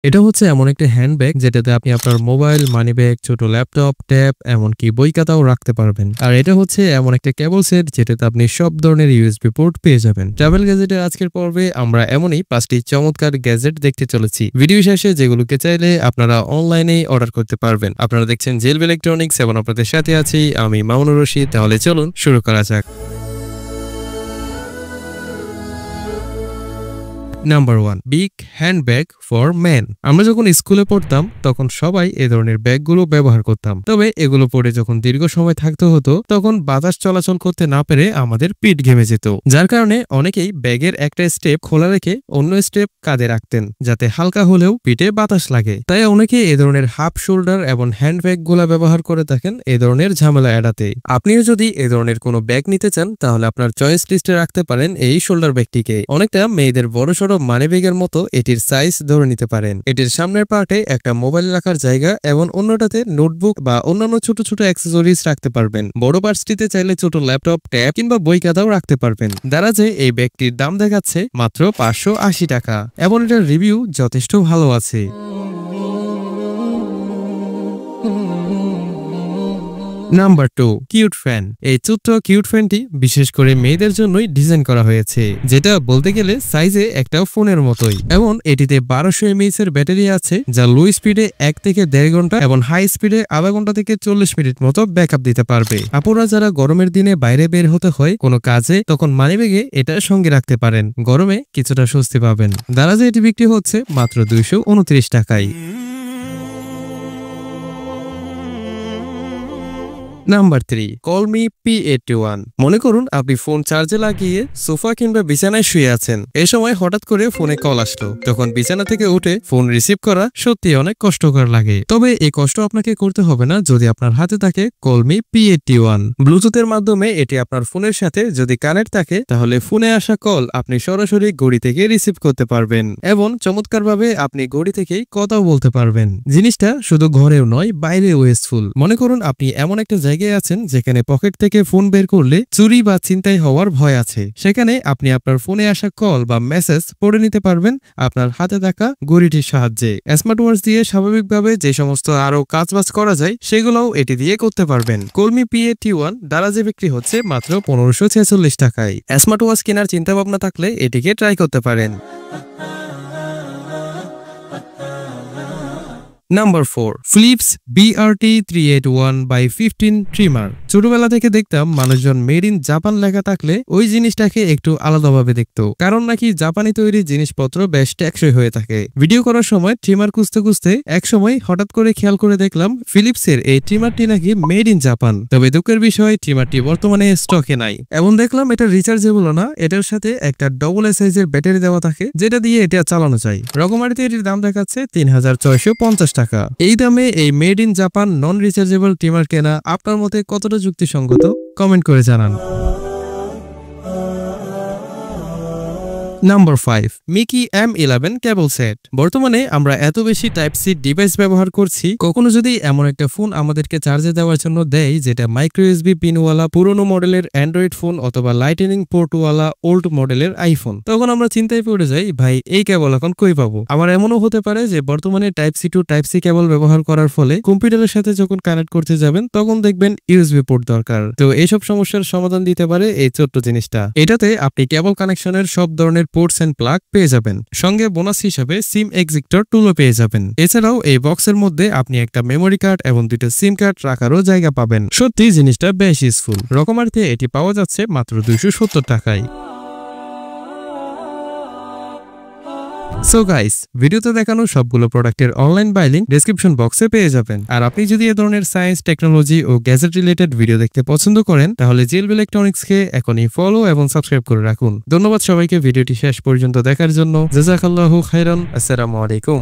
এটা হচ্ছে এমন একটা হ্যান্ডব্যাগ যেটাতে আপনি আপনার মোবাইল, মানিব্যাগ, ছোট ল্যাপটপ, ট্যাব এমনকি বই খাতাও রাখতে পারবেন। আর এটা হচ্ছে এমন একটা কেবল সেট যেটাতে আপনি সব ধরনের ইউএসবি পোর্ট পেয়ে যাবেন। ট্রাভেল গ্যাজেটের আজকের পর্বে আমরা এমনই 5টি চমৎকার গ্যাজেট দেখতে চলেছি। ভিডিও শেষে যেগুলোকে চাইলে আপনারা অনলাইনেই অর্ডার করতে পারবেন। আপনারা দেখছেন জেলব ইলেকট্রনিক্স এবং আপনাদের সাথে আছি আমি মামুনুর রশিদ। তাহলে চলুন শুরু করা যাক। Number 1, big handbag for men. আমরা যখন স্কুলে পড়তাম তখন সবাই এ ধরনের ব্যাগগুলো ব্যবহার করতাম। তবে এগুলো পরে যখন দীর্ঘ সময় থাকতে হতো তখন বাতাস চলাচল করতে না পেরে আমাদের পিঠ ঘেমে যেত, যার কারণে অনেকেই ব্যাগের একটা স্টেপ খোলা রেখে অন্য স্টেপ কাঁধে রাখতেন যাতে হালকা হলেও পিঠে বাতাস লাগে। তাই অনেকে এ ধরনের হাফ শোল্ডার এবং হ্যান্ডব্যাগ গুলা ব্যবহার করে থাকেন এ ধরনের ঝামেলা এড়াতে। আপনিও যদি এ ধরনের কোনো ব্যাগ নিতে চান তাহলে আপনার চয়েস লিস্টে রাখতে পারেন এই শোল্ডার ব্যাগটিকে। অনেকটা মেয়েদের বড় মানিব্যাগের মতো এটির সাইজ ধরে নিতে পারেন। এটির সামনের পার্টে একটা মোবাইল রাখার জায়গা এবং অন্যটাতে নোটবুক বা অন্যান্য ছোট ছোট অ্যাক্সেসরিজ রাখতে পারবেন। বড় পার্টসটিতে চাইলে ছোট ল্যাপটপ, ট্যাব কিংবা বই খাতাও রাখতে পারবেন। দারাজে এই ব্যাগটির দাম দেখাচ্ছে মাত্র 580 টাকা এবং এটার রিভিউ যথেষ্ট ভালো আছে। Number 2, cute fan. এই ছোট্ট কিউট ফ্যানটি বিশেষ করে মেয়েদের জন্যই ডিজাইন করা হয়েছে, যেটা বলতে গেলে সাইজে একটা ফোনের মতোই। এবং এটিতে 1200 mAh এর ব্যাটারি আছে যা লো স্পিডে 1 থেকে 1.5 ঘন্টা এবং হাই স্পিডে আধা ঘন্টা থেকে 40 মিনিট মতো ব্যাকআপ দিতে পারবে। আপুরা যারা গরমের দিনে বাইরে বের হতে হয় কোনো কাজে, তখন মানিব্যাগে এটা সঙ্গে রাখতে পারেন, গরমে কিছুটা স্বস্তি পাবেন। দারাজে এটি বিক্রি হচ্ছে মাত্র 229 টাকায়। নাম্বার 3, কলমি P81। মনে করুন আপনি ফোন চার্জে লাগিয়ে সোফা কিংবা বিছানায় শুয়ে আছেন। এই সময় হঠাৎ করে ফোনে কল আসলো, তখন বিছানা থেকে উঠে ফোন রিসিভ করা সত্যি অনেক কষ্টকর লাগে। তবে এই কষ্ট আপনাকে করতে হবে না যদি আপনার হাতে থাকে কলমি P81। ব্লুটুথের মাধ্যমে এটি আপনার ফোনের সাথে যদি কানেক্ট থাকে তাহলে ফোনে আসা কল আপনি সরাসরি ঘড়ি থেকে রিসিভ করতে পারবেন এবং চমৎকারভাবে আপনি ঘড়ি থেকেই কথাও বলতে পারবেন। জিনিসটা শুধু ঘরেও নয়, বাইরেও ইউজফুল। মনে করুন আপনি এমন একটা জায়গায় আছেন যেখানে পকেট থেকে ফোন বের করলে চুরি বা ছিনতাই হওয়ার ভয় আছে। সেখানে আপনি আপনার ফোনে আসা কল বা মেসেজ পড়ে নিতে পারবেন আপনার হাতে থাকা ঘড়িটির সাহায্যে। স্মার্ট ওয়াচ দিয়ে স্বাভাবিকভাবে যে সমস্ত আরো কাজবাজ করা যায় সেগুলোও এটি দিয়ে করতে পারবেন। কলমি P81 দারাজে বিক্রি হচ্ছে মাত্র 1546 টাকায়। স্মার্ট ওয়াচ কেনার চিন্তা ভাবনা থাকলে এটিকে ট্রাই করতে পারেন। Number 4, Philips BRT381/15 trimmer. ছোটবেলা থেকে দেখতাম মানুষজন মেড ইন জাপান লেখা থাকলে ওই জিনিসটাকে একটু আলাদাভাবে দেখতো, কারণ নাকি জাপানি তৈরি জিনিসপত্র বেশ টেকসই হয়ে থাকে। ভিডিও করার সময় ট্রিমার খুঁজতে খুঁজতে এক সময় হঠাৎ করে খেয়াল করে দেখলাম ফিলিপসের এই ট্রিমারটি নাকি মেড ইন জাপান। তবে দুঃখের বিষয় ট্রিমারটি বর্তমানে স্টকে নাই এবং দেখলাম এটা রিচার্জেবল না। এটার সাথে একটা ডবল সাইজের ব্যাটারি দেওয়া থাকে যেটা দিয়ে এটা চালানো যায়। রকমারিতে এটির দাম দেখাচ্ছে 3650 টাকা। এই দামে এই made in Japan non rechargeable trimmer কেনা আপনার মতে কতটা যুক্তিসঙ্গত? কমেন্ট করে জানান। নাম্বার 5, মিকি M11 কেবল সেট। বর্তমানে আমরা এত বেশি টাইপ সি ডিভাইস ব্যবহার করছি, কখনো যদি এমন একটা ফোন আমাদেরকে চার্জে দেওয়ার জন্য দেয় যেটা মাইক্রো ইউএসবি পিনওয়ালা পুরনো মডেলের অ্যান্ড্রয়েড ফোন অথবা লাইটেনিং পোর্টওয়ালা ওল্ড মডেলের আইফোন, তখন আমরা চিন্তায় পড়ে যাই ভাই এই কেবল এখন কই পাবো। আমার এমনও হতে পারে যে বর্তমানে type C to type C cable ব্যবহার করার ফলে কম্পিউটারের সাথে যখন কানেক্ট করতে যাবেন তখন দেখবেন ইউএসবি পোর্ট দরকার। তো এইসব সমস্যার সমাধান দিতে পারে এই ছোট্ট জিনিসটা। এটাতে আপনি কেবল কানেকশনের সব ধরনের পোর্টস এন্ড প্লাগ পেয়ে যাবেন, সঙ্গে বোনাস হিসেবে সিম এক্সিক্টর টুলও পেয়ে যাবেন। এছাড়াও এই বক্সের মধ্যে আপনি একটা মেমোরি কার্ড এবং 2টা সিম কার্ড রাখারও জায়গা পাবেন। সত্যি জিনিসটা বেশ ইউজফুল। রকমারিতে এটি পাওয়া যাচ্ছে মাত্র 270 টাকায়। সো গাইস, ভিডিওতে দেখানো সবগুলো প্রোডাক্টের অনলাইন বাই লিংক ডেসক্রিপশন বক্সে পেয়ে যাবেন। আর আপনি যদি এই ধরনের সায়েন্স, টেকনোলজি ও গ্যাজেট রিলেটেড ভিডিও দেখতে পছন্দ করেন তাহলে জেলব ইলেকট্রনিক্সকে এখনই ফলো এবং সাবস্ক্রাইব করে রাখুন। ধন্যবাদ সবাইকে ভিডিওটি শেষ পর্যন্ত দেখার জন্য। জাযাকাল্লাহু খাইরান। আসসালামু আলাইকুম।